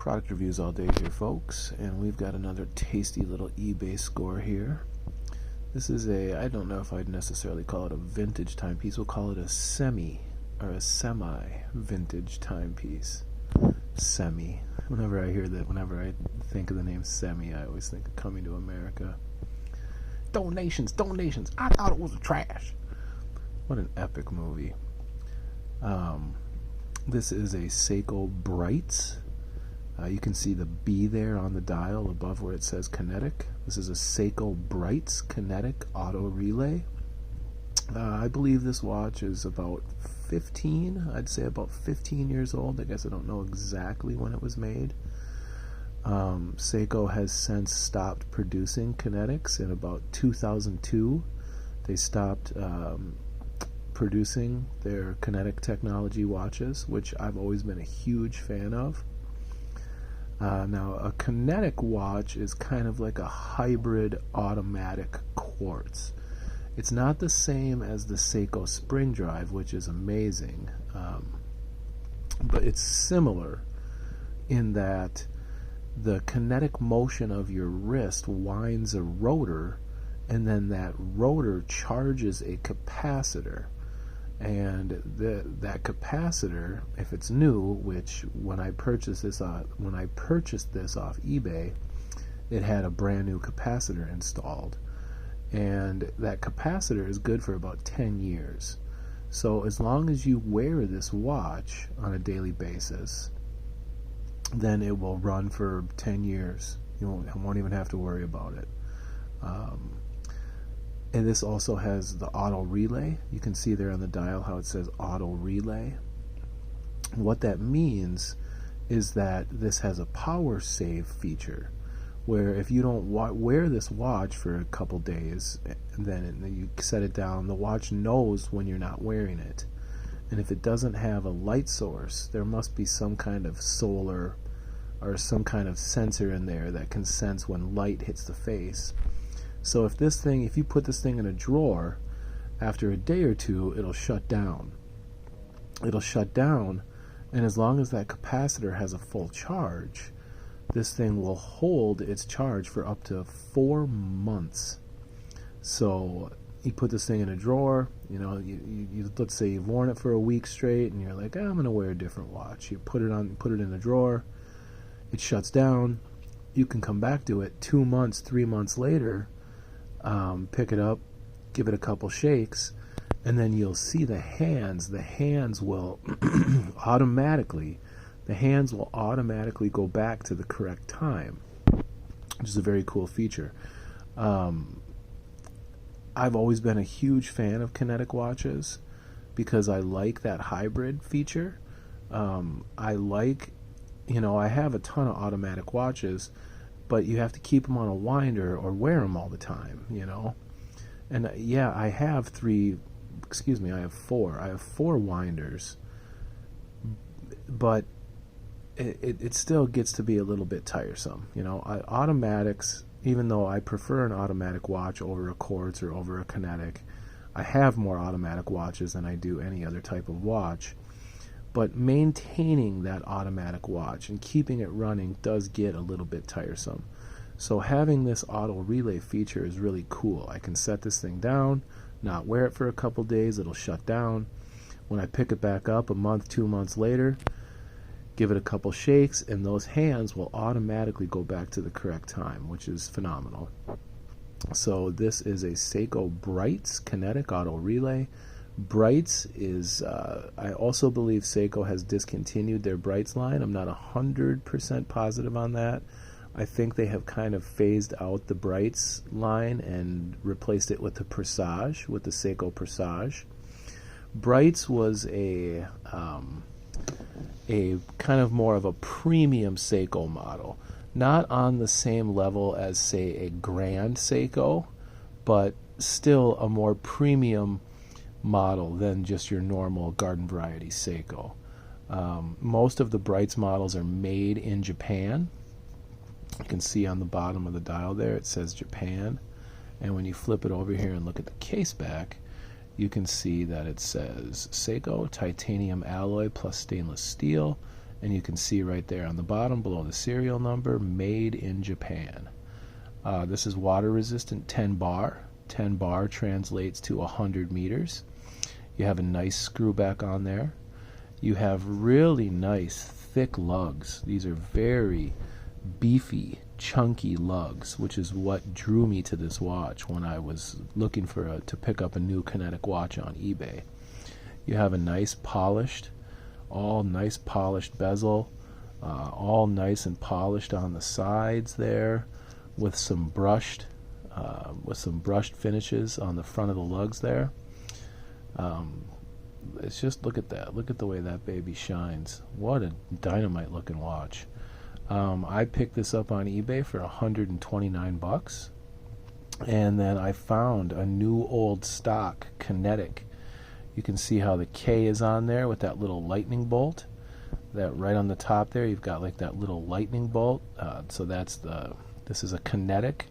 Product reviews all day here, folks, and we've got another tasty little eBay score here. This is I don't know if I'd necessarily call it a vintage timepiece. We'll call it a semi vintage timepiece. Semi. Whenever I hear that, whenever I think of the name semi, I always think of Coming to America. Donations. I thought it was trash. What an epic movie. This is a Seiko Brightz. You can see the B there on the dial above where it says Kinetic. This is a Seiko Brightz Kinetic auto relay. I believe this watch is about 15, I'd say about 15 years old. I guess I don't know exactly when it was made. Seiko has since stopped producing Kinetics in about 2002. They stopped producing their Kinetic technology watches, which I've always been a huge fan of. Now, a Kinetic watch is kind of like a hybrid automatic quartz. It's not the same as the Seiko spring drive, which is amazing, but it's similar in that the kinetic motion of your wrist winds a rotor, and then that rotor charges a capacitor. And that capacitor, if it's new, which when I purchased this off eBay, it had a brand new capacitor installed, and that capacitor is good for about 10 years. So as long as you wear this watch on a daily basis, then it will run for 10 years. You won't even have to worry about it. And this also has the auto relay. You can see there on the dial how it says auto relay. What that means is that this has a power save feature, where if you don't wear this watch for a couple days, and then you set it down, the watch knows when you're not wearing it. And if it doesn't have a light source, there must be some kind of solar or some kind of sensor in there that can sense when light hits the face. So if you put this thing in a drawer, after a day or two, it'll shut down. It'll shut down, and as long as that capacitor has a full charge, this thing will hold its charge for up to 4 months. So you put this thing in a drawer, you let's say you've worn it for a week straight, and you're like, I'm going to wear a different watch. You put it in a drawer, it shuts down. You can come back to it 2 months, 3 months later, pick it up, give it a couple shakes, and then you'll see the hands will automatically go back to the correct time, which is a very cool feature. I've always been a huge fan of Kinetic watches because I like that hybrid feature. I have a ton of automatic watches, but you have to keep them on a winder or wear them all the time, And I have four. I have 4 winders, but it still gets to be a little bit tiresome. Automatics, even though I prefer an automatic watch over a quartz or over a Kinetic, I have more automatic watches than I do any other type of watch. But maintaining that automatic watch and keeping it running does get a little bit tiresome. So having this auto relay feature is really cool. I can set this thing down, not wear it for a couple days, it'll shut down. When I pick it back up a month, 2 months later, give it a couple shakes, and those hands will automatically go back to the correct time, which is phenomenal. So this is a Seiko Brightz Kinetic auto relay. Brightz is, I also believe Seiko has discontinued their Brightz line. I'm not 100% positive on that. I think they have kind of phased out the Brightz line and replaced it with the Presage, with the Seiko Presage. Brightz was a kind of more of a premium Seiko model. Not on the same level as, say, a Grand Seiko, but still a more premium model than just your normal garden variety Seiko. Most of the Brightz models are made in Japan. You can see on the bottom of the dial there it says Japan, and when you flip it over here and look at the case back, you can see that it says Seiko titanium alloy plus stainless steel, And you can see right there on the bottom below the serial number, made in Japan. This is water resistant 10 bar. 10 bar translates to 100 meters. You have a nice screw back on there. You have really nice thick lugs. These are very beefy, chunky lugs, which is what drew me to this watch when I was looking to pick up a new Kinetic watch on eBay. You have a nice polished, all nice polished bezel, all nice and polished on the sides there, with some brushed finishes on the front of the lugs there. It's just, look at that. Look at the way that baby shines. What a dynamite looking watch. I picked this up on eBay for $129, and then I found a new old stock Kinetic. You can see how the K is on there with that little lightning bolt. That right on the top there, you've got like that little lightning bolt. So this is a Kinetic.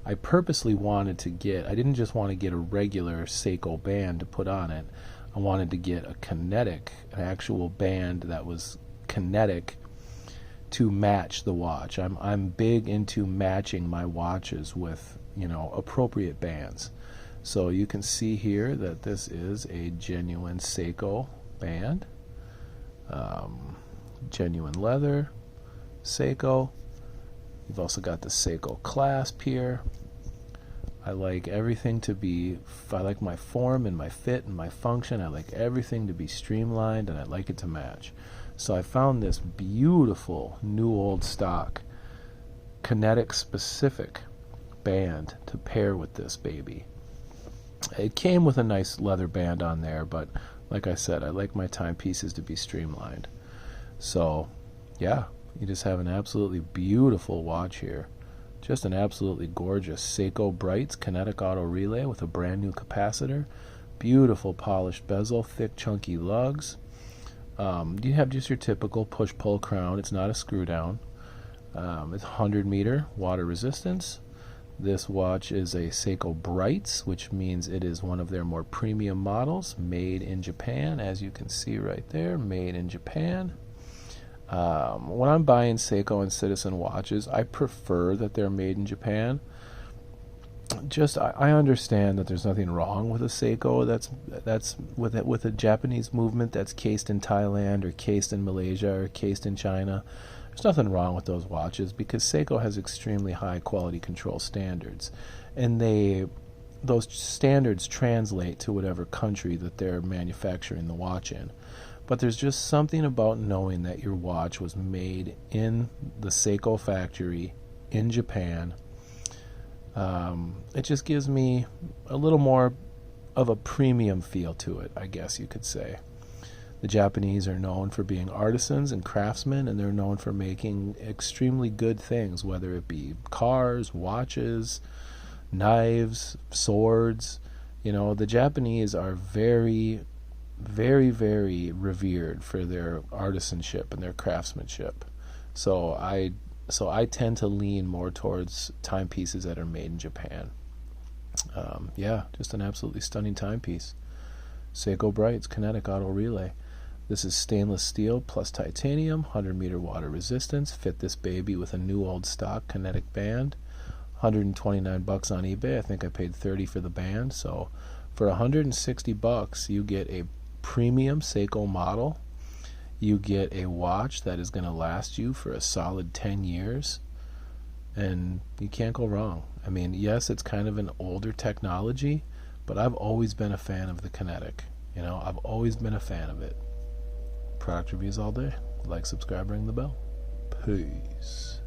I purposely wanted to I didn't just want to get a regular Seiko band to put on it. I wanted to get a Kinetic, an actual band that was Kinetic to match the watch. I'm big into matching my watches with, appropriate bands. So you can see here that this is a genuine Seiko band. Genuine leather, Seiko. You've also got the Seiko clasp here. I like everything to be, I like my form and my fit and my function. I like everything to be streamlined, and I like it to match. So I found this beautiful new old stock Kinetic specific band to pair with this baby. It came with a nice leather band on there, but like I said, I like my timepieces to be streamlined. So yeah, you just have an absolutely beautiful watch here. Just an absolutely gorgeous Seiko Brightz Kinetic Auto Relay with a brand new capacitor. Beautiful polished bezel, thick chunky lugs. You have just your typical push-pull crown. It's not a screw down. It's 100 meter water resistance. This watch is a Seiko Brightz, which means it is one of their more premium models, made in Japan, as you can see right there, made in Japan. When I'm buying Seiko and Citizen watches, I prefer that they're made in Japan. I understand that there's nothing wrong with a Seiko that's with a Japanese movement that's cased in Thailand or cased in Malaysia or cased in China. There's nothing wrong with those watches because Seiko has extremely high quality control standards, and those standards translate to whatever country that they're manufacturing the watch in. But there's just something about knowing that your watch was made in the Seiko factory in Japan. It just gives me a little more of a premium feel to it, I guess you could say. The Japanese are known for being artisans and craftsmen, and they're known for making extremely good things, whether it be cars, watches, knives, swords. The Japanese are very, very, very revered for their artisanship and their craftsmanship. So I tend to lean more towards timepieces that are made in Japan. Just an absolutely stunning timepiece. Seiko Brightz Kinetic Auto Relay. This is stainless steel plus titanium, 100 meter water resistance. Fit this baby with a new old stock Kinetic band. $129 on eBay. I think I paid $30 for the band. So for $160, you get a premium Seiko model. You get a watch that is going to last you for a solid 10 years, and you can't go wrong. I mean, yes, it's kind of an older technology, but I've always been a fan of the Kinetic. I've always been a fan of it. Product reviews all day. Like, subscribe, ring the bell. Peace.